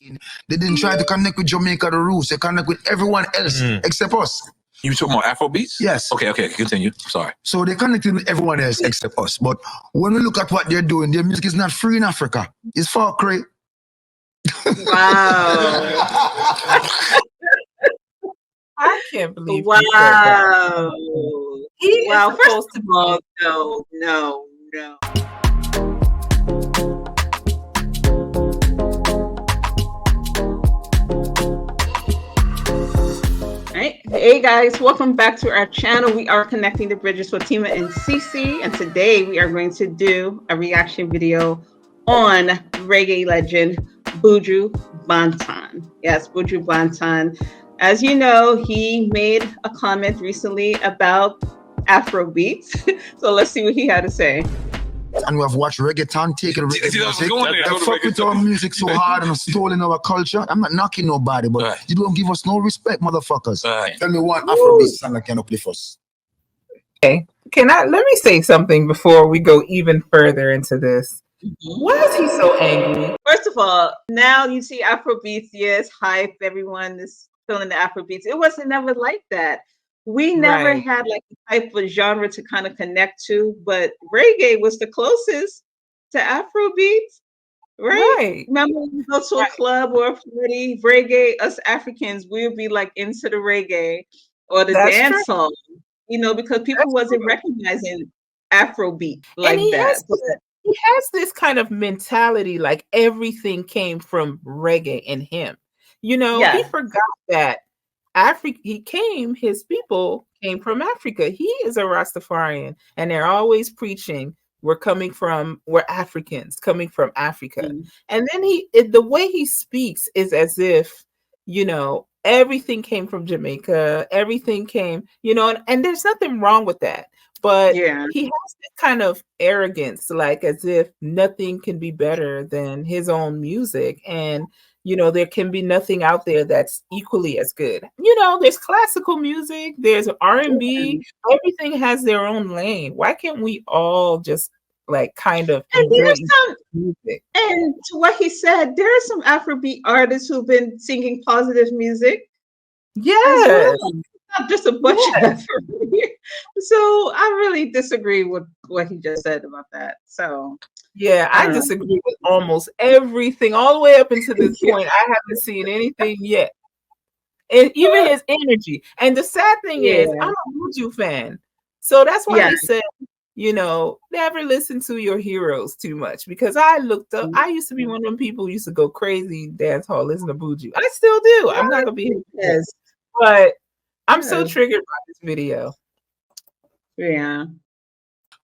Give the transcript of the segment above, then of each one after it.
They didn't try to connect with Jamaica the roots. They connect with everyone else except us. You talking about Afrobeats? Yes. Okay, continue. Sorry. So they connected with everyone else except us. But when we look at what they're doing, their music is not free in Africa. It's for cray. Wow. I can't believe wow. He is supposed to be. No. Right. Hey guys, welcome back to our channel. We are connecting the bridges with Timah and Cissy, and today we are going to do a reaction video on reggae legend Buju Banton. Yes, Buju Banton. As you know, he made a comment recently about Afrobeats. So let's see what he had to say. And we have watched reggaeton taking reggae music. That fuck with our music so hard and stolen our culture. I'm not knocking nobody, but you don't give us no respect, motherfuckers. Tell me one Afrobeat song that can uplift us. Okay, let me say something before we go even further into this. Why is he so angry? First of all, now you see Afrobeats, yes, hype, everyone is feeling the Afrobeats. It wasn't never like that. We never had like the type of genre to kind of connect to, but reggae was the closest to Afrobeats, right? Remember when you go to a club or a party, reggae, us Africans, we would be like into the reggae or the dance song, you know, because people wasn't recognizing Afrobeat like that. He has this kind of mentality, like everything came from reggae in him. You know, he forgot that his people came from Africa. He is a Rastafarian, and they're always preaching, we're Africans coming from Africa. And then the way he speaks is as if, you know, everything came from Jamaica, everything came, you know, and there's nothing wrong with that. But he has this kind of arrogance, like as if nothing can be better than his own music. And, you know, there can be nothing out there that's equally as good. You know, there's classical music, there's R&B, everything has their own lane. Why can't we all just like kind of enjoy music? And to what he said, there are some Afrobeat artists who've been singing positive music. Yeah. Not just a bunch of Afrobeat. So I really disagree with what he just said about that. So yeah, I disagree with almost everything, all the way up until this point. I haven't seen anything yet. And even his energy. And the sad thing is, I'm a Buju fan. So that's why he said, you know, never listen to your heroes too much. Because I looked up, I used to be one of them people who used to go crazy dance hall, listen to Buju. I still do. I'm not gonna be here. But I'm so triggered by this video. Yeah.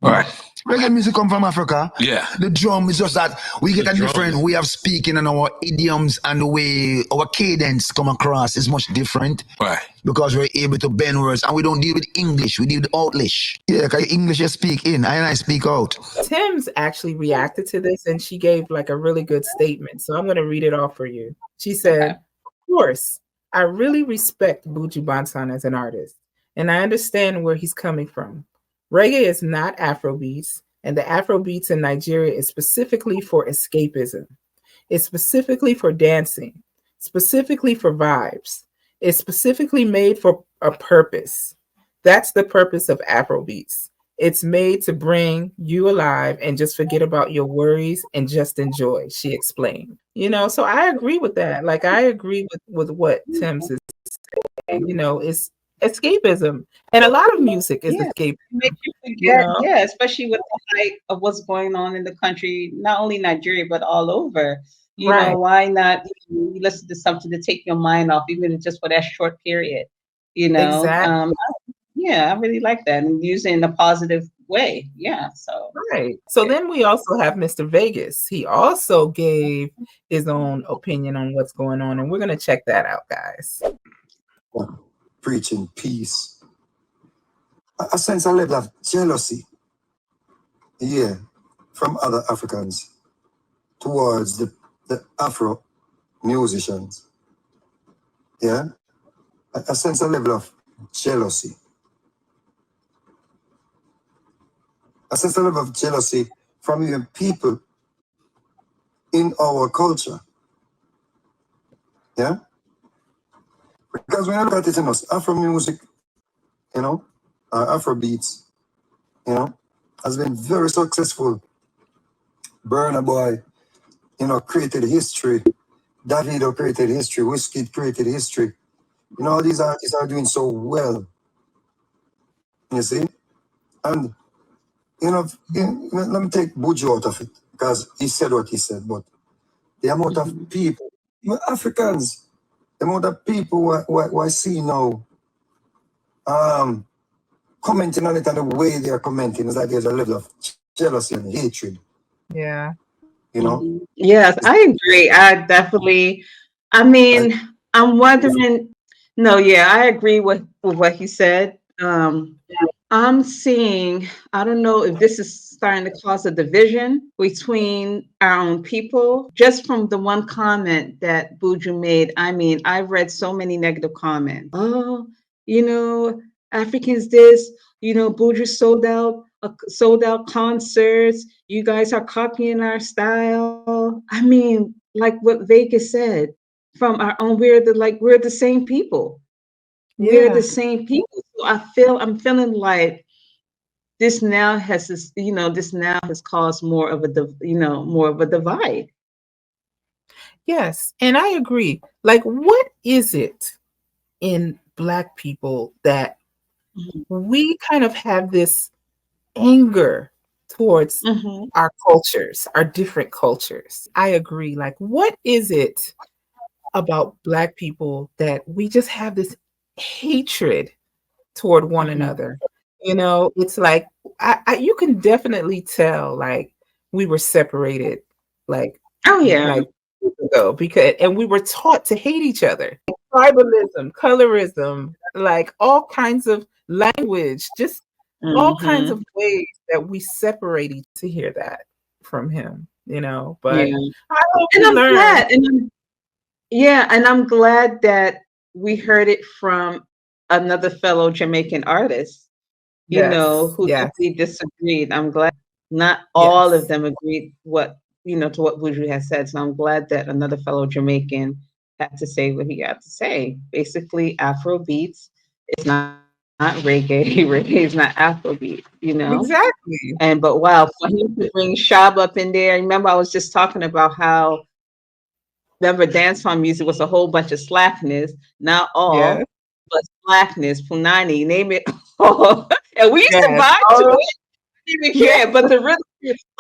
All right. Reggae music come from Africa. Yeah. The drum is just that we get a different way of speaking, and our idioms and the way our cadence come across is much different. Right. Because we're able to bend words, and we don't deal with English, we deal with Outlish. Yeah, because English you speak in, and I speak out. Tim's actually reacted to this, and she gave like a really good statement. So I'm going to read it off for you. She said, of course, I really respect Buju Banton as an artist, and I understand where he's coming from. Reggae is not Afrobeats, and the Afrobeats in Nigeria is specifically for escapism. It's specifically for dancing, specifically for vibes. It's specifically made for a purpose. That's the purpose of Afrobeats. It's made to bring you alive and just forget about your worries and just enjoy, she explained. You know, so I agree with that. Like, I agree with what Tim's is saying. You know, it's escapism. And a lot of music is escapism. It makes you forget, especially with the height of what's going on in the country, not only Nigeria, but all over. You know, why not listen to something to take your mind off, even just for that short period? You know, I really like that, and using it in a positive way. Yeah, so So then we also have Mr. Vegas. He also gave his own opinion on what's going on, and we're gonna check that out, guys. Preaching peace. I sense a level of jealousy, from other Africans towards the Afro musicians. Yeah, I sense a level of jealousy. I sense a level of jealousy from even people in our culture. Yeah? Because when I look at it, Afro music, Afrobeats, has been very successful. Burna Boy, created history. Davido created history. Wizkid created history. All these artists are doing so well. You see? And, let me take Buju out of it, because he said what he said, but the amount of people, Africans, the amount of people who I see now, commenting on it, and the way they are commenting is like there's a level of jealousy and hatred. Yeah. Yes, I agree. I mean, I'm wondering. No, yeah, I agree with what he said. I'm seeing, I don't know if this is starting to cause a division between our own people, just from the one comment that Buju made. I mean, I've read so many negative comments. Oh, Africans this, Buju sold out concerts. You guys are copying our style. I mean, like what Vegas said, from our own, we're the same people. We're the same people. So I'm feeling like this now has caused more of a divide. Yes, and I agree. Like, what is it in Black people that we kind of have this anger towards our cultures, our different cultures? I agree. Like, what is it about Black people that we just have this hatred toward one another? It's like you can definitely tell, like, we were separated, like, oh yeah, like ago, and we were taught to hate each other. Tribalism, colorism, like all kinds of language, just all kinds of ways that we separate each to hear that from him, But I hope and we I'm learn. glad, and I'm glad that we heard it from another fellow Jamaican artist, who totally disagreed. I'm glad not all of them agreed to what Buju has said. So I'm glad that another fellow Jamaican had to say what he had to say. Basically, Afrobeats is not reggae. Reggae is not Afrobeat, Exactly. But wow, for him to bring Shab up in there, remember I was just talking about how, remember, dancehall music was a whole bunch of slackness, not all, but slackness, punani, name it all. And we used to vibe to it. Even care, but the rhythm,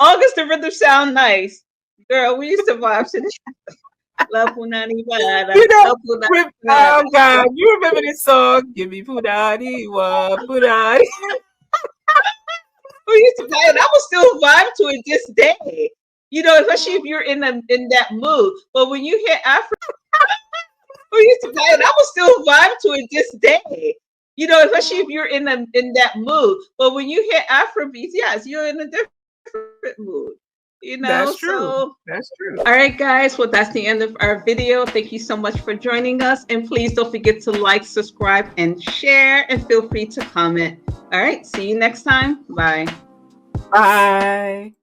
long as the rhythm sound nice, girl, we used to vibe to this. Love punani wada. Oh God, you remember this song? Give me punani wa punani. We used to vibe, and I will still vibe to it this day. Especially if you're in that mood. But when you hear Afro, we used to vibe, and I will still vibe to it this day. Especially if you're in that mood. But when you hear Afrobeats, yes, you're in a different mood. That's true. So, that's true. All right, guys. Well, that's the end of our video. Thank you so much for joining us. And please don't forget to like, subscribe, and share. And feel free to comment. All right. See you next time. Bye. Bye.